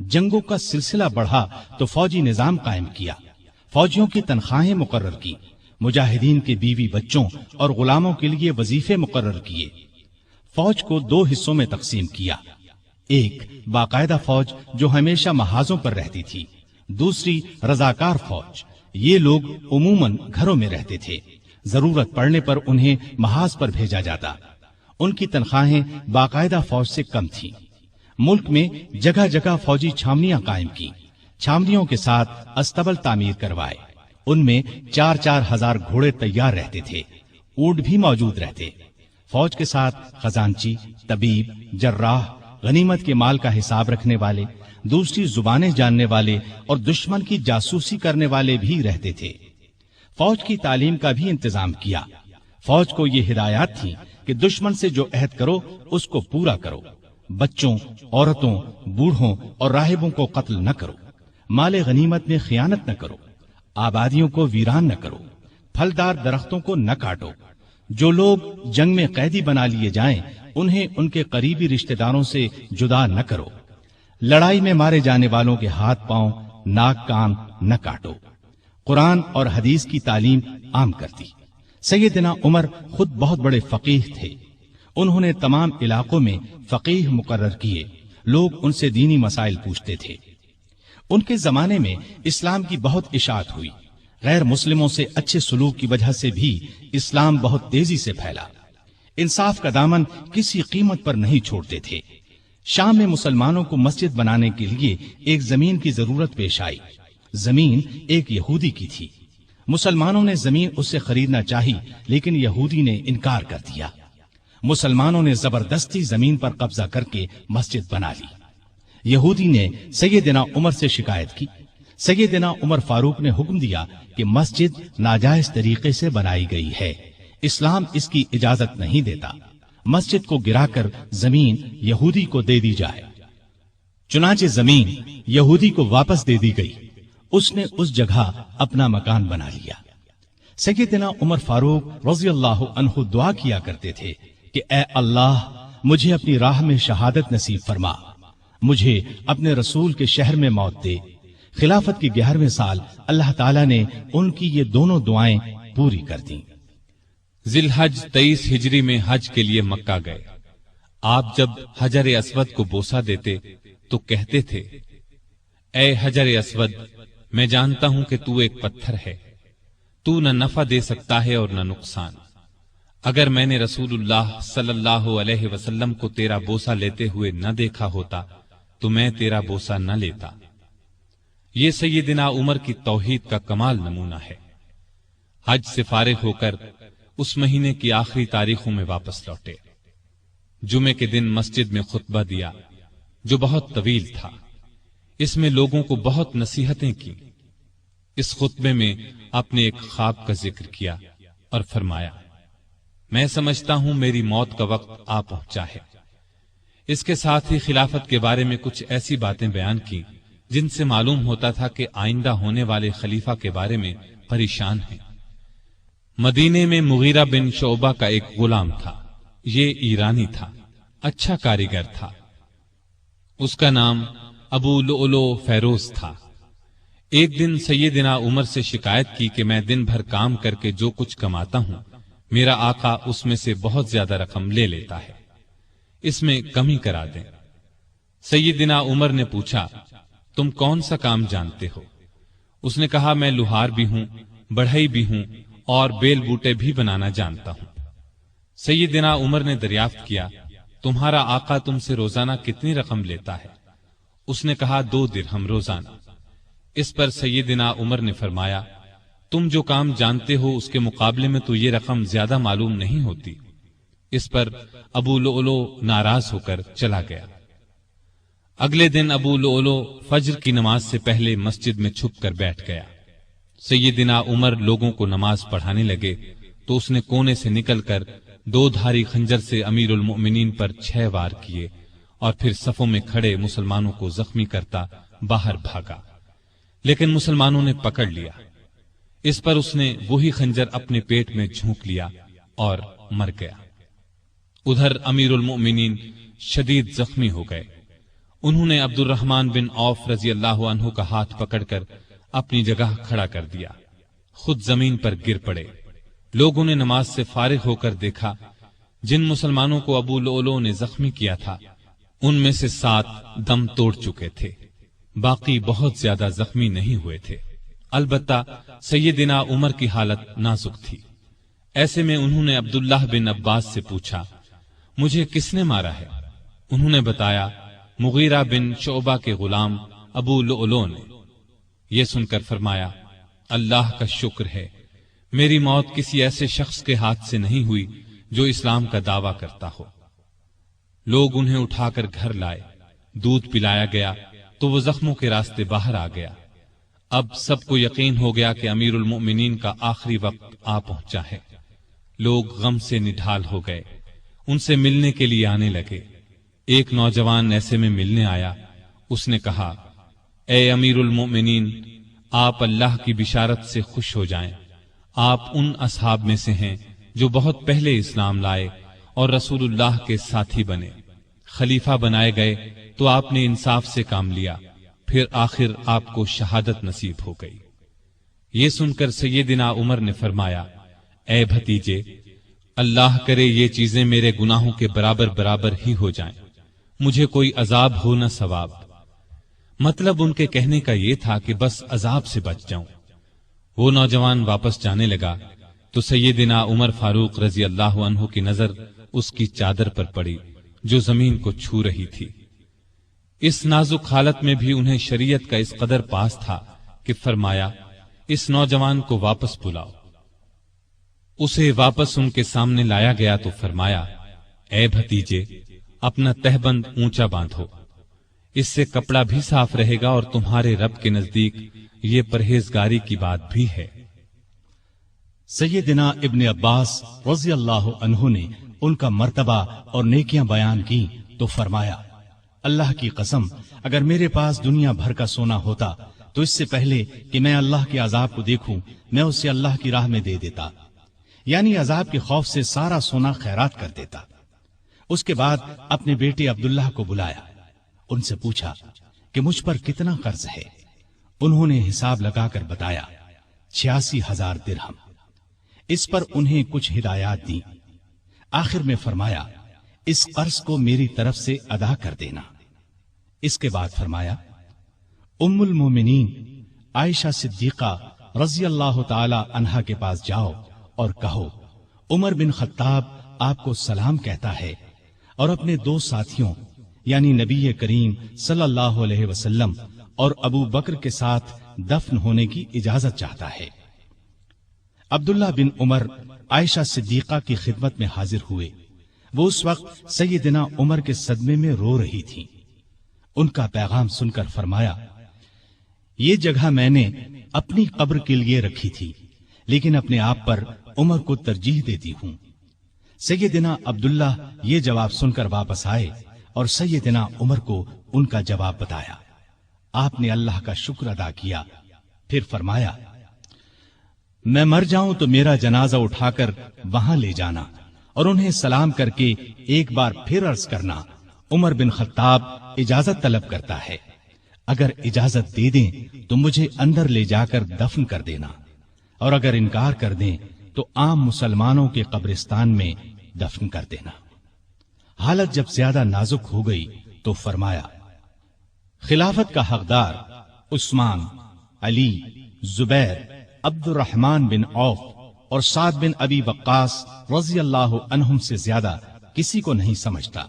جنگوں کا سلسلہ بڑھا تو فوجی نظام قائم کیا. فوجیوں کی تنخواہیں مقرر کی. مجاہدین کے بیوی بچوں اور غلاموں کے لیے وظیفے مقرر کیے. فوج کو 2 حصوں میں تقسیم کیا. ایک باقاعدہ فوج جو ہمیشہ محاذوں پر رہتی تھی. دوسری رضاکار فوج. یہ لوگ عموماً گھروں میں رہتے تھے. ضرورت پڑنے پر انہیں محاذ پر بھیجا جاتا. ان کی تنخواہیں باقاعدہ فوج سے کم تھیں. ملک میں جگہ جگہ فوجی چھاونیاں قائم کی. چھاونیوں کے ساتھ استبل تعمیر کروائے. ان میں 4-4 ہزار گھوڑے تیار رہتے تھے. اونٹ بھی موجود رہتے. فوج کے ساتھ خزانچی، طبیب، جراح، غنیمت کے مال کا حساب رکھنے والے، دوسری زبانیں جاننے والے اور دشمن کی جاسوسی کرنے والے بھی رہتے تھے. فوج کی تعلیم کا بھی انتظام کیا. فوج کو یہ ہدایات تھی کہ دشمن سے جو عہد کرو اس کو پورا کرو. بچوں، عورتوں، بوڑھوں اور راہبوں کو قتل نہ کرو. مال غنیمت میں خیانت نہ کرو. آبادیوں کو ویران نہ کرو. پھلدار درختوں کو نہ کاٹو. جو لوگ جنگ میں قیدی بنا لیے جائیں انہیں ان کے قریبی رشتہ داروں سے جدا نہ کرو. لڑائی میں مارے جانے والوں کے ہاتھ پاؤں، ناک کان نہ کاٹو. قرآن اور حدیث کی تعلیم عام کر دی. سیدنا عمر خود بہت بڑے فقیہ تھے. انہوں نے تمام علاقوں میں فقیہ مقرر کیے. لوگ ان سے دینی مسائل پوچھتے تھے. ان کے زمانے میں اسلام کی بہت اشاعت ہوئی. غیر مسلموں سے اچھے سلوک کی وجہ سے بھی اسلام بہت تیزی سے پھیلا. انصاف کا دامن کسی قیمت پر نہیں چھوڑتے تھے. شام میں مسلمانوں کو مسجد بنانے کے لیے ایک زمین کی ضرورت پیش آئی. زمین ایک یہودی کی تھی. مسلمانوں نے زمین اس سے خریدنا چاہی لیکن یہودی نے انکار کر دیا. مسلمانوں نے زبردستی زمین پر قبضہ کر کے مسجد بنا لی. یہودی نے سیدنا عمر سے شکایت کی. سیدنا عمر فاروق نے حکم دیا کہ مسجد ناجائز طریقے سے بنائی گئی ہے. اسلام اس کی اجازت نہیں دیتا. مسجد کو گرا کر زمین یہودی کو دے دی جائے. چنانچہ زمین یہودی کو واپس دے دی گئی. اس نے اس جگہ اپنا مکان بنا لیا. سیدنا عمر فاروق رضی اللہ عنہ دعا کیا کرتے تھے کہ اے اللہ مجھے اپنی راہ میں شہادت نصیب فرما. مجھے اپنے رسول کے شہر میں موت دے. خلافت کی 11ویں سال اللہ تعالیٰ نے ان کی یہ دونوں دعائیں پوری کر دیں. ذی الحج 23 ہجری میں حج کے لیے مکہ گئے. آپ جب حجر اسود کو بوسہ دیتے تو کہتے تھے اے حجر اسود، میں جانتا ہوں کہ تو ایک پتھر ہے. تو نہ نفع دے سکتا ہے اور نہ نقصان. اگر میں نے رسول اللہ صلی اللہ علیہ وسلم کو تیرا بوسہ لیتے ہوئے نہ دیکھا ہوتا تو میں تیرا بوسہ نہ لیتا. یہ سیدنا عمر کی توحید کا کمال نمونہ ہے. حج سے فارغ ہو کر اس مہینے کی آخری تاریخوں میں واپس لوٹے. جمعے کے دن مسجد میں خطبہ دیا جو بہت طویل تھا. اس میں لوگوں کو بہت نصیحتیں کی. اس خطبے میں آپ نے ایک خواب کا ذکر کیا اور فرمایا میں سمجھتا ہوں میری موت کا وقت آ پہنچا ہے. اس کے ساتھ ہی خلافت کے بارے میں کچھ ایسی باتیں بیان کی جن سے معلوم ہوتا تھا کہ آئندہ ہونے والے خلیفہ کے بارے میں پریشان ہیں. مدینے میں مغیرہ بن شعبہ کا ایک غلام تھا. یہ ایرانی تھا، اچھا کاریگر تھا. اس کا نام ابو لؤلؤ فیروز تھا. ایک دن سیدنا عمر سے شکایت کی کہ میں دن بھر کام کر کے جو کچھ کماتا ہوں میرا آقا اس میں سے بہت زیادہ رقم لے لیتا ہے، اس میں کمی کرا دیں. سیدنا عمر نے پوچھا تم کون سا کام جانتے ہو؟ اس نے کہا میں لوہار بھی ہوں، بڑھئی بھی ہوں اور بیل بوٹے بھی بنانا جانتا ہوں. سیدنا عمر نے دریافت کیا، تمہارا آقا تم سے روزانہ کتنی رقم لیتا ہے؟ اس نے کہا 2 درہم روزانہ۔ اس پر سیدنا عمر نے فرمایا، تم جو کام جانتے ہو اس کے مقابلے میں تو یہ رقم زیادہ معلوم نہیں ہوتی۔ اس پر ابو لؤلؤ ناراض ہو کر چلا گیا۔ اگلے دن ابو لؤلؤ فجر کی نماز سے پہلے مسجد میں چھپ کر بیٹھ گیا۔ سیدنا عمر لوگوں کو نماز پڑھانے لگے تو اس نے کونے سے نکل کر 2 دھاری خنجر سے امیر المؤمنین پر 6 وار کیے اور پھر صفوں میں کھڑے مسلمانوں کو زخمی کرتا باہر بھاگا، لیکن مسلمانوں نے پکڑ لیا۔ اس پر اس نے وہی خنجر اپنے پیٹ میں جھونک لیا اور مر گیا۔ ادھر امیر المؤمنین شدید زخمی ہو گئے۔ انہوں نے عبد الرحمن بن عوف رضی اللہ عنہ کا ہاتھ پکڑ کر اپنی جگہ کھڑا کر دیا، خود زمین پر گر پڑے۔ لوگوں نے نماز سے فارغ ہو کر دیکھا، جن مسلمانوں کو ابو لؤلؤ نے زخمی کیا تھا ان میں سے 7 دم توڑ چکے تھے، باقی بہت زیادہ زخمی نہیں ہوئے تھے۔ البتہ سیدنا عمر کی حالت نازک تھی۔ ایسے میں انہوں نے عبداللہ بن عباس سے پوچھا، مجھے کس نے مارا ہے؟ انہوں نے بتایا، مغیرہ بن شعبہ کے غلام ابو لؤلؤ نے۔ یہ سن کر فرمایا، اللہ کا شکر ہے، میری موت کسی ایسے شخص کے ہاتھ سے نہیں ہوئی جو اسلام کا دعویٰ کرتا ہو۔ لوگ انہیں اٹھا کر گھر لائے، دودھ پلایا گیا تو وہ زخموں کے راستے باہر آ گیا۔ اب سب کو یقین ہو گیا کہ امیر المؤمنین کا آخری وقت آ پہنچا ہے۔ لوگ غم سے نڈھال ہو گئے، ان سے ملنے کے لیے آنے لگے۔ ایک نوجوان ایسے میں ملنے آیا، اس نے کہا، اے امیر المؤمنین، آپ اللہ کی بشارت سے خوش ہو جائیں، آپ ان اصحاب میں سے ہیں جو بہت پہلے اسلام لائے اور رسول اللہ کے ساتھی بنے، خلیفہ بنائے گئے تو آپ نے انصاف سے کام لیا، پھر آخر آپ کو شہادت نصیب ہو گئی۔ یہ سن کر سیدنا عمر نے فرمایا، اے بھتیجے، اللہ کرے یہ چیزیں میرے گناہوں کے برابر برابر ہی ہو جائیں، مجھے کوئی عذاب ہو نہ ثواب۔ مطلب ان کے کہنے کا یہ تھا کہ بس عذاب سے بچ جاؤں۔ وہ نوجوان واپس جانے لگا تو سیدنا عمر فاروق رضی اللہ عنہ کی نظر اس کی چادر پر پڑی جو زمین کو چھو رہی تھی۔ اس نازک حالت میں بھی انہیں شریعت کا اس قدر پاس تھا کہ فرمایا، اس نوجوان کو واپس بلاؤ۔ اسے واپس ان کے سامنے لایا گیا تو فرمایا، اے بھتیجے، اپنا تہبند اونچا باندھو، اس سے کپڑا بھی صاف رہے گا اور تمہارے رب کے نزدیک یہ پرہیزگاری کی بات بھی ہے۔ سیدنا ابن عباس رضی اللہ عنہ نے ان کا مرتبہ اور نیکیاں بیان کی تو فرمایا، اللہ کی قسم، اگر میرے پاس دنیا بھر کا سونا ہوتا تو اس سے پہلے کہ میں اللہ کے عذاب کو دیکھوں میں اسے اللہ کی راہ میں دے دیتا، یعنی عذاب کے خوف سے سارا سونا خیرات کر دیتا۔ اس کے بعد اپنے بیٹے عبداللہ کو بلایا، ان سے پوچھا کہ مجھ پر کتنا قرض ہے۔ انہوں نے حساب لگا کر بتایا 86,000 درہم۔ اس پر انہیں کچھ ہدایات دی۔ آخر میں فرمایا، اس قرض کو میری طرف سے ادا کر دینا۔ اس کے بعد فرمایا، ام المومنین عائشہ صدیقہ رضی اللہ تعالی عنہا کے پاس جاؤ اور کہو، عمر بن خطاب آپ کو سلام کہتا ہے اور اپنے 2 ساتھیوں یعنی نبی کریم صلی اللہ علیہ وسلم اور ابو بکر کے ساتھ دفن ہونے کی اجازت چاہتا ہے۔ عبداللہ بن عمر عائشہ صدیقہ کی خدمت میں حاضر ہوئے۔ وہ اس وقت سیدنا عمر کے صدمے میں رو رہی تھیں۔ ان کا پیغام سن کر فرمایا، یہ جگہ میں نے اپنی قبر کے لیے رکھی تھی، لیکن اپنے آپ پر عمر کو ترجیح دیتی ہوں۔ سیدنا عبداللہ یہ جواب سن کر واپس آئے اور سیدنا عمر کو ان کا جواب بتایا۔ آپ نے اللہ کا شکر ادا کیا، پھر فرمایا، میں مر جاؤں تو میرا جنازہ اٹھا کر وہاں لے جانا اور انہیں سلام کر کے ایک بار پھر عرض کرنا، عمر بن خطاب اجازت طلب کرتا ہے، اگر اجازت دے دیں تو مجھے اندر لے جا کر دفن کر دینا، اور اگر انکار کر دیں تو عام مسلمانوں کے قبرستان میں دفن کر دینا۔ حالت جب زیادہ نازک ہو گئی تو فرمایا، خلافت کا حقدار عثمان، علی، زبیر، عبد الرحمن بن عوف اور سعد بن ابی وقاص رضی اللہ عنہم سے زیادہ کسی کو نہیں سمجھتا۔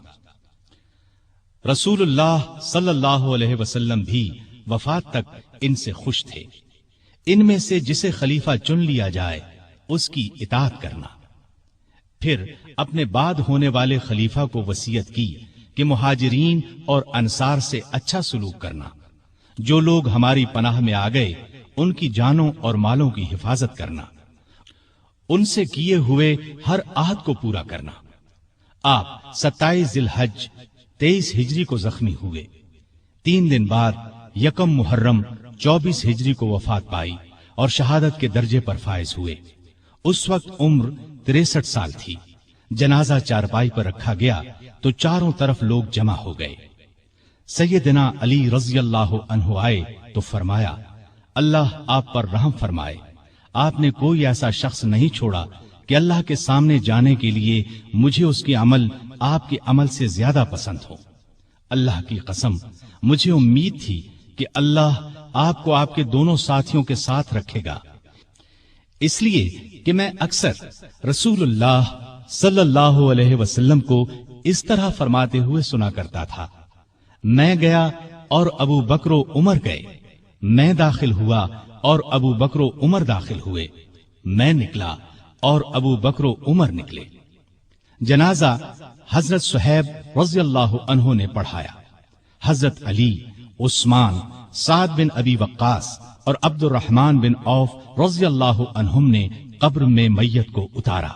رسول اللہ صلی اللہ علیہ وسلم بھی وفات تک ان سے خوش تھے۔ ان میں سے جسے خلیفہ چن لیا جائے اس کی اطاعت کرنا۔ پھر اپنے بعد ہونے والے خلیفہ کو وصیت کی کہ مہاجرین اور انصار سے اچھا سلوک کرنا، جو لوگ ہماری پناہ میں آ گئے ان کی جانوں اور مالوں کی حفاظت کرنا، ان سے کیے ہوئے ہر عہد کو پورا کرنا۔ آپ 27 ذی الحج 23 ہجری کو زخمی ہوئے۔ 3 دن بعد یکم محرم 24 ہجری کو وفات پائی اور شہادت کے درجے پر فائز ہوئے۔ اس وقت عمر 63 سال تھی۔ جنازہ چارپائی پر رکھا گیا تو چاروں طرف لوگ جمع ہو گئے۔ سیدنا علی رضی اللہ عنہ آئے تو فرمایا، اللہ آپ پر رحم فرمائے، آپ نے کوئی ایسا شخص نہیں چھوڑا کہ اللہ کے سامنے جانے کے لیے مجھے اس کے عمل آپ کے عمل سے زیادہ پسند ہو۔ اللہ کی قسم مجھے امید تھی کہ اللہ آپ کو آپ کے دونوں ساتھیوں کے ساتھ رکھے گا، اس لیے کہ میں اکثر رسول اللہ صلی اللہ علیہ وسلم کو اس طرح فرماتے ہوئے سنا کرتا تھا، میں گیا اور ابو بکر و عمر گئے، میں داخل ہوا اور ابو بکر و عمر داخل ہوئے، میں نکلا اور ابو بکر و عمر نکلے۔ جنازہ حضرت صہیب رضی اللہ عنہ نے پڑھایا۔ حضرت علی، عثمان، سعد بن ابی وقاص اور عبد الرحمن بن عوف رضی اللہ عنہم نے قبر میں میت کو اتارا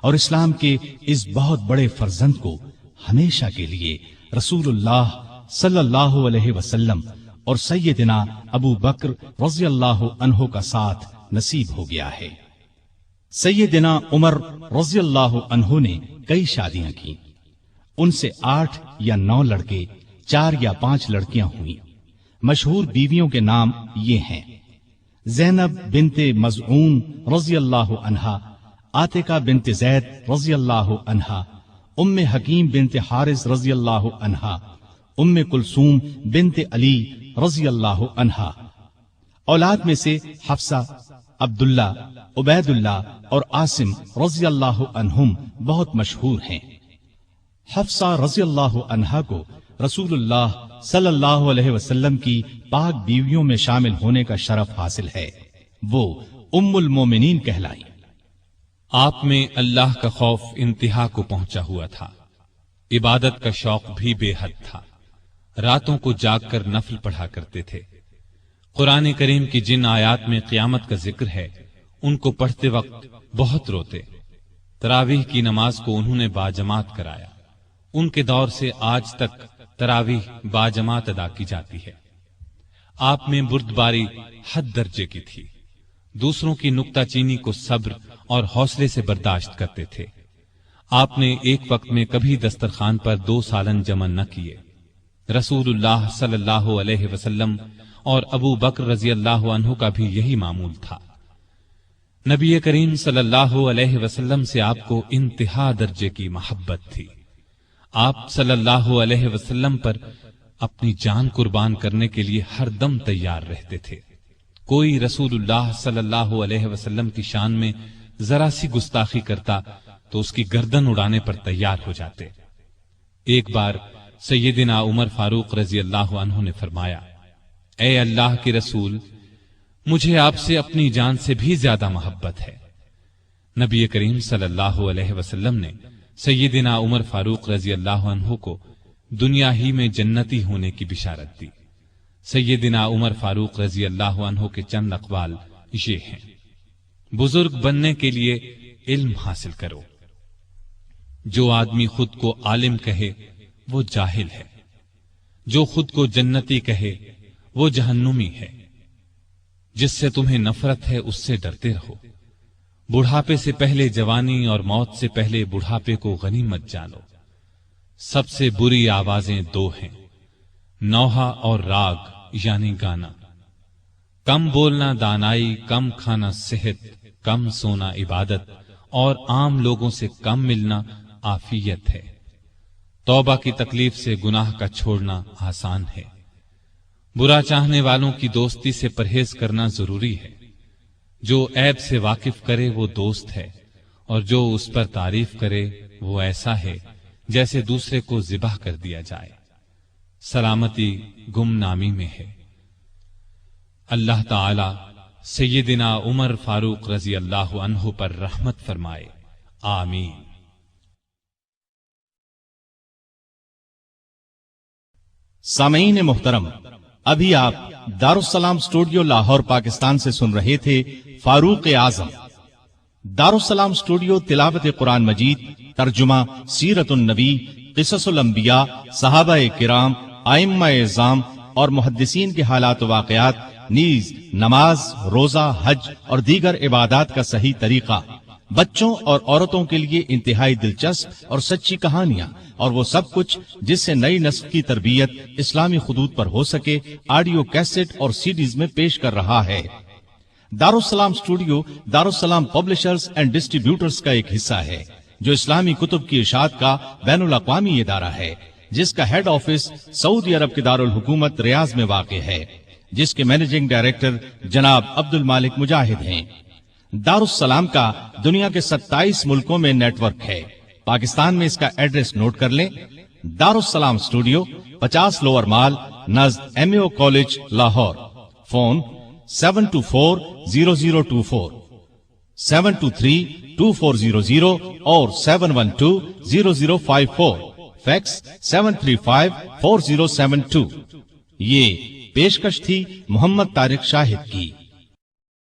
اور اسلام کے اس بہت بڑے فرزند کو ہمیشہ کے لیے رسول اللہ صلی اللہ علیہ وسلم اور سیدنا ابو بکر رضی اللہ عنہ کا ساتھ نصیب ہو گیا ہے۔ سیدنا عمر رضی اللہ عنہ نے کئی شادیاں کی، ان سے 8 یا 9 لڑکے، 4 یا 5 لڑکیاں ہوئیں۔ مشہور بیویوں کے نام یہ ہیں: زینب بنت مزعون رضی اللہ عنہا، عاتقہ بنت زید رضی اللہ عنہا، ام حکیم بنت حارث رضی اللہ عنہا، ام کلثوم بنت علی رضی اللہ عنہا۔ اولاد میں سے حفصہ، عبداللہ، عبید اللہ اور عاصم رضی اللہ عنہم بہت مشہور ہیں۔ حفصہ رضی اللہ عنہا کو رسول اللہ صلی اللہ علیہ وسلم کی پاک بیویوں میں شامل ہونے کا شرف حاصل ہے، وہ ام المومنین کہلائی۔ آپ میں اللہ کا خوف انتہا کو پہنچا ہوا تھا، عبادت کا شوق بھی بے حد تھا، راتوں کو جاگ کر نفل پڑھا کرتے تھے۔ قرآن کریم کی جن آیات میں قیامت کا ذکر ہے ان کو پڑھتے وقت بہت روتے۔ تراویح کی نماز کو انہوں نے باجماعت کرایا، ان کے دور سے آج تک تراویح باجماعت ادا کی جاتی ہے۔ آپ میں بردباری حد درجے کی تھی، دوسروں کی نکتہ چینی کو صبر اور حوصلے سے برداشت کرتے تھے۔ آپ نے ایک وقت میں کبھی دسترخوان پر 2 سالن جمع نہ کیے۔ رسول اللہ صلی اللہ علیہ وسلم اور ابو بکر رضی اللہ عنہ کا بھی یہی معمول تھا۔ نبی کریم صلی اللہ علیہ وسلم سے آپ کو انتہا درجے کی محبت تھی۔ آپ صلی اللہ علیہ وسلم پر اپنی جان قربان کرنے کے لیے ہر دم تیار رہتے تھے۔ کوئی رسول اللہ صلی اللہ علیہ وسلم کی شان میں ذرا سی گستاخی کرتا تو اس کی گردن اڑانے پر تیار ہو جاتے۔ ایک بار سیدنا عمر فاروق رضی اللہ عنہ نے فرمایا، اے اللہ کے رسول، مجھے آپ سے اپنی جان سے بھی زیادہ محبت ہے۔ نبی کریم صلی اللہ علیہ وسلم نے سیدنا عمر فاروق رضی اللہ عنہ کو دنیا ہی میں جنتی ہونے کی بشارت دی۔ سیدنا عمر فاروق رضی اللہ عنہ کے چند اقوال یہ ہیں: بزرگ بننے کے لیے علم حاصل کرو۔ جو آدمی خود کو عالم کہے وہ جاہل ہے، جو خود کو جنتی کہے وہ جہنمی ہے۔ جس سے تمہیں نفرت ہے اس سے ڈرتے رہو۔ بڑھاپے سے پہلے جوانی اور موت سے پہلے بڑھاپے کو غنیمت جانو۔ سب سے بری آوازیں 2 ہیں، نوحہ اور راگ یعنی گانا۔ کم بولنا دانائی، کم کھانا صحت، کم سونا عبادت اور عام لوگوں سے کم ملنا عافیت ہے۔ توبہ کی تکلیف سے گناہ کا چھوڑنا آسان ہے۔ برا چاہنے والوں کی دوستی سے پرہیز کرنا ضروری ہے۔ جو عیب سے واقف کرے وہ دوست ہے، اور جو اس پر تعریف کرے وہ ایسا ہے جیسے دوسرے کو ذبح کر دیا جائے۔ سلامتی گمنامی میں ہے۔ اللہ تعالی سیدنا عمر فاروق رضی اللہ عنہ پر رحمت فرمائے، آمین۔ سامعین محترم، ابھی آپ دارالسلام اسٹوڈیو لاہور پاکستان سے سن رہے تھے فاروق اعظم۔ دارالسلام اسٹوڈیو تلاوت قرآن مجید، ترجمہ سیرت النبی، قصص الانبیاء، صحابہ کرام، ائمہ اعظام اور محدثین کے حالات و واقعات، نیز نماز، روزہ، حج اور دیگر عبادات کا صحیح طریقہ، بچوں اور عورتوں کے لیے انتہائی دلچسپ اور سچی کہانیاں، اور وہ سب کچھ جس سے نئی نسل کی تربیت اسلامی خطوط پر ہو سکے، آڈیو کیسٹ اور سیڈیز میں پیش کر رہا ہے۔ دارالسلام اسٹوڈیو دارالسلام پبلشرز اینڈ ڈسٹریبیوٹرز کا ایک حصہ ہے، جو اسلامی کتب کی اشاعت کا بین الاقوامی ادارہ ہے، جس کا ہیڈ آفس سعودی عرب کے دارالحکومت ریاض میں واقع ہے، جس کے مینیجنگ ڈائریکٹر جناب عبد المالک مجاہد ہیں۔ دارالسلام کا دنیا کے 27 ملکوں میں نیٹ ورک ہے۔ پاکستان میں اس کا ایڈریس نوٹ کر لیں: دارالسلام اسٹوڈیو، 50 لوور مال، نزد MAO کالج، لاہور۔ فون 7240024، 7232400 اور 7120054، فیکس 7354072۔ یہ پیشکش تھی محمد طارق شاہد کی۔